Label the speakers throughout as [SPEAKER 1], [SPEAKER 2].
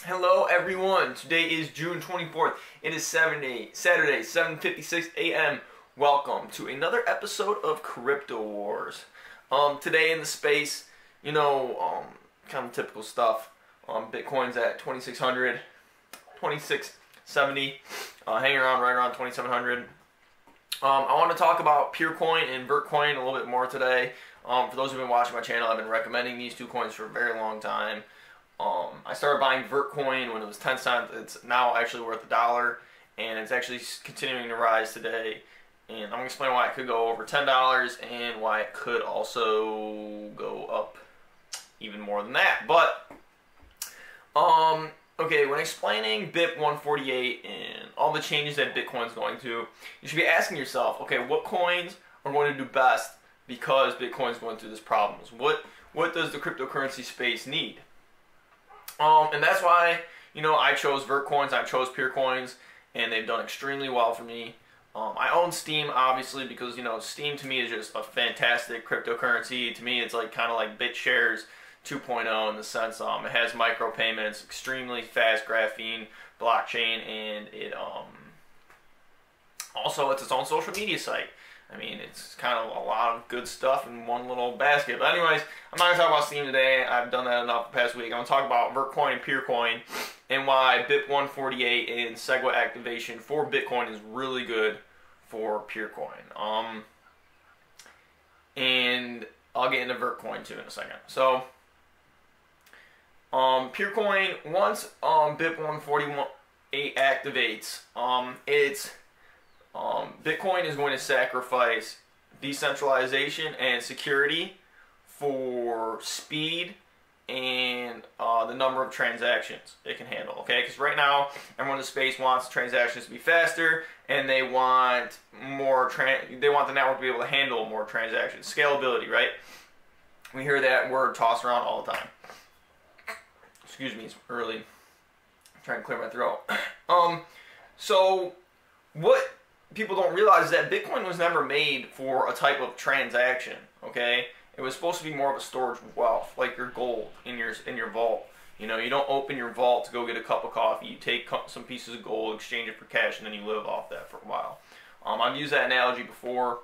[SPEAKER 1] Hello everyone, today is June 24th, it is Saturday, 7:56 a.m. Welcome to another episode of Crypto Wars. Today in the space, kind of typical stuff. Bitcoin's at 2600, 2670, hanging around right around 2700. I want to talk about Peercoin and Vertcoin a little bit more today. For those who've been watching my channel, I've been recommending these two coins for a very long time. I started buying Vertcoin when it was 10 cents. It's now actually worth $1, and it's actually continuing to rise today. And I'm going to explain why it could go over $10 and why it could also go up even more than that. But, okay, when explaining BIP 148 and all the changes that Bitcoin's going to, you should be asking yourself, okay, what coins are going to do best because Bitcoin's going through this problems? What does the cryptocurrency space need? And that's why, I chose Vertcoins, I chose Peercoins, and they've done extremely well for me. I own Steem, obviously, because, Steem to me is just a fantastic cryptocurrency. To me, it's kind of like BitShares 2.0 in the sense, it has micropayments, extremely fast graphene blockchain, and it, also it's its own social media site. I mean, it's kind of a lot of good stuff in one little basket. But anyways, I'm not going to talk about Steem today. I've done that enough the past week. I'm going to talk about Vertcoin and Peercoin and why BIP 148 and Segwit activation for Bitcoin is really good for Peercoin. And I'll get into Vertcoin too in a second. So, Peercoin, once BIP 148 activates, Bitcoin is going to sacrifice decentralization and security for speed and the number of transactions it can handle, okay? Because right now, everyone in the space wants transactions to be faster, and they want more. They want the network to be able to handle more transactions. Scalability, right? We hear that word tossed around all the time. Excuse me, it's early. I'm trying to clear my throat. So what people don't realize is that Bitcoin was never made for a type of transaction, okay? It was supposed to be more of a storage of wealth, like your gold in your vault. You don't open your vault to go get a cup of coffee. You take some pieces of gold, exchange it for cash, and then you live off that for a while. I've used that analogy before,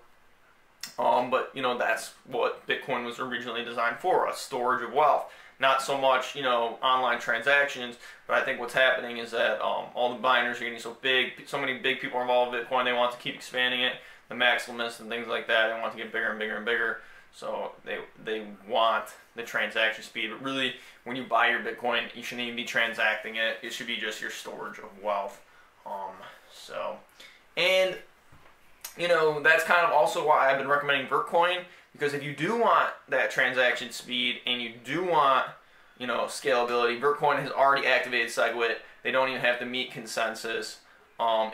[SPEAKER 1] but that's what Bitcoin was originally designed for, a storage of wealth. Not so much, online transactions, but I think what's happening is that all the miners are getting so big, so many big people are involved in Bitcoin, they want to keep expanding it, the maximalists and things like that, they want to get bigger and bigger and bigger, so they want the transaction speed. But really, when you buy your Bitcoin, you shouldn't even be transacting it, it should be just your storage of wealth. That's kind of also why I've been recommending Vertcoin, because if you do want that transaction speed and you do want, scalability, Vertcoin has already activated Segwit. They don't even have to meet consensus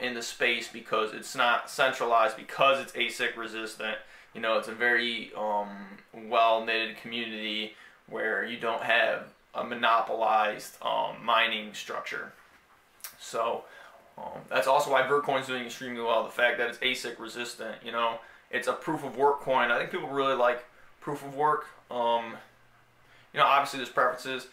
[SPEAKER 1] in the space because it's not centralized, because it's ASIC resistant. It's a very well-knitted community where you don't have a monopolized mining structure. So that's also why Vertcoin is doing extremely well. The fact that it's ASIC resistant, it's a proof of work coin. I think people really like proof of work. Obviously there's preferences,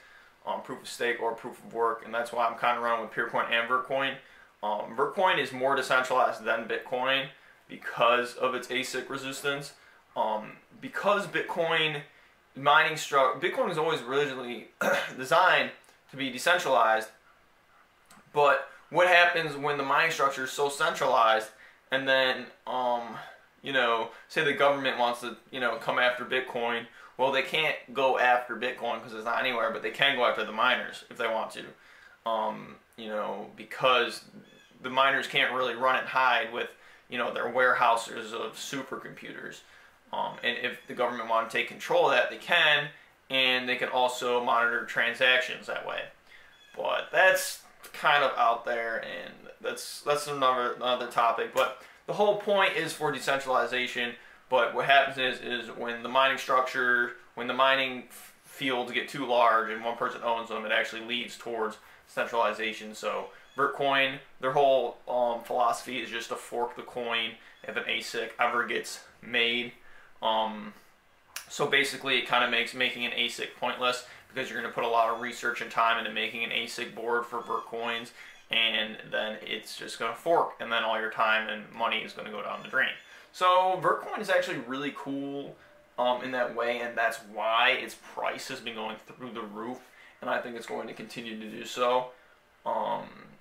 [SPEAKER 1] proof of stake or proof of work, and that's why I'm kind of running with Peercoin and Vertcoin. Vertcoin is more decentralized than Bitcoin because of its ASIC resistance. Because Bitcoin was always originally designed to be decentralized, but what happens when the mining structure is so centralized and then say the government wants to, come after Bitcoin? Well, they can't go after Bitcoin because it's not anywhere, but they can go after the miners if they want to, because the miners can't really run and hide with, their warehouses of supercomputers. And if the government want to take control of that, they can, and they can also monitor transactions that way. But that's kind of out there, and that's another topic. But the whole point is for decentralization. But what happens is when the mining fields get too large and one person owns them, it actually leads towards centralization. So Vertcoin, their whole philosophy is just to fork the coin if an ASIC ever gets made. So basically it kind of makes making an ASIC pointless, because you're going to put a lot of research and time into making an ASIC board for Vertcoins, and then it's just going to fork, and then all your time and money is going to go down the drain. So Vertcoin is actually really cool in that way, and that's why its price has been going through the roof, and I think it's going to continue to do so.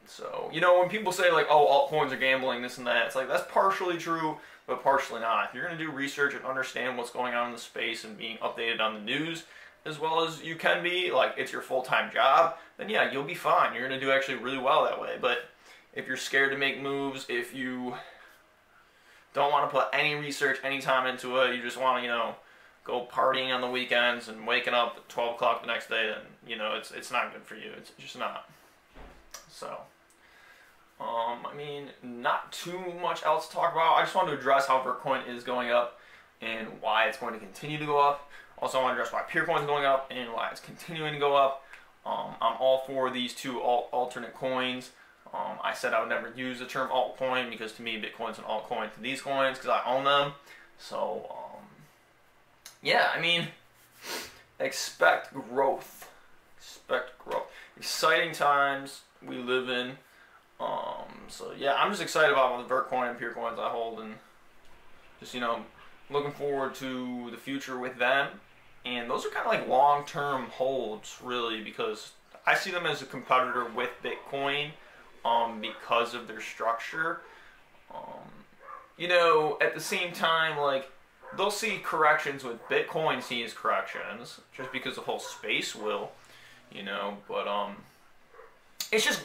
[SPEAKER 1] So, you know, when people say like, oh, altcoins are gambling, this and that, it's like, that's partially true, but partially not. If you're going to do research and understand what's going on in the space and being updated on the news, as well as you can be, like it's your full-time job, then yeah, you'll be fine. You're going to do actually really well that way. But if you're scared to make moves, if you don't want to put any research, any time into it, you just want to, you know, go partying on the weekends and waking up at 12 o'clock the next day, then, you know, it's not good for you. It's just not. So, I mean, not too much else to talk about. I just wanted to address how Vertcoin is going up and why it's going to continue to go up. Also, I want to address why Peercoin is going up and why it's continuing to go up. I'm all for these two alternate coins. I said I would never use the term altcoin because to me, Bitcoin's an altcoin to these coins because I own them. So, yeah, I mean, expect growth. Expect growth. Exciting times we live in. So yeah, I'm just excited about the Vertcoin and Peercoins I hold, and just, you know, looking forward to the future with them. And those are kind of like long-term holds, really, because I see them as a competitor with Bitcoin because of their structure. You know, at the same time, like, they'll see corrections with Bitcoin sees corrections, just because the whole space will, you know, but it's just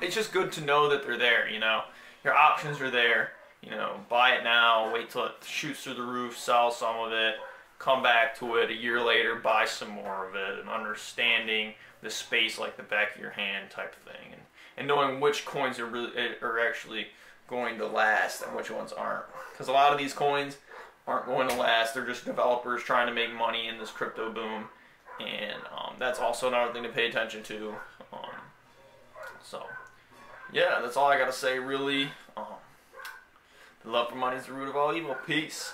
[SPEAKER 1] it's just good to know that they're there, you know. Your options are there, you know, buy it now, wait till it shoots through the roof, sell some of it, come back to it a year later, buy some more of it, and understanding the space like the back of your hand type of thing, and knowing which coins are actually going to last and which ones aren't. Because a lot of these coins aren't going to last, they're just developers trying to make money in this crypto boom, and that's also another thing to pay attention to. So, yeah, that's all I gotta say, really. The love for money is the root of all evil. Peace.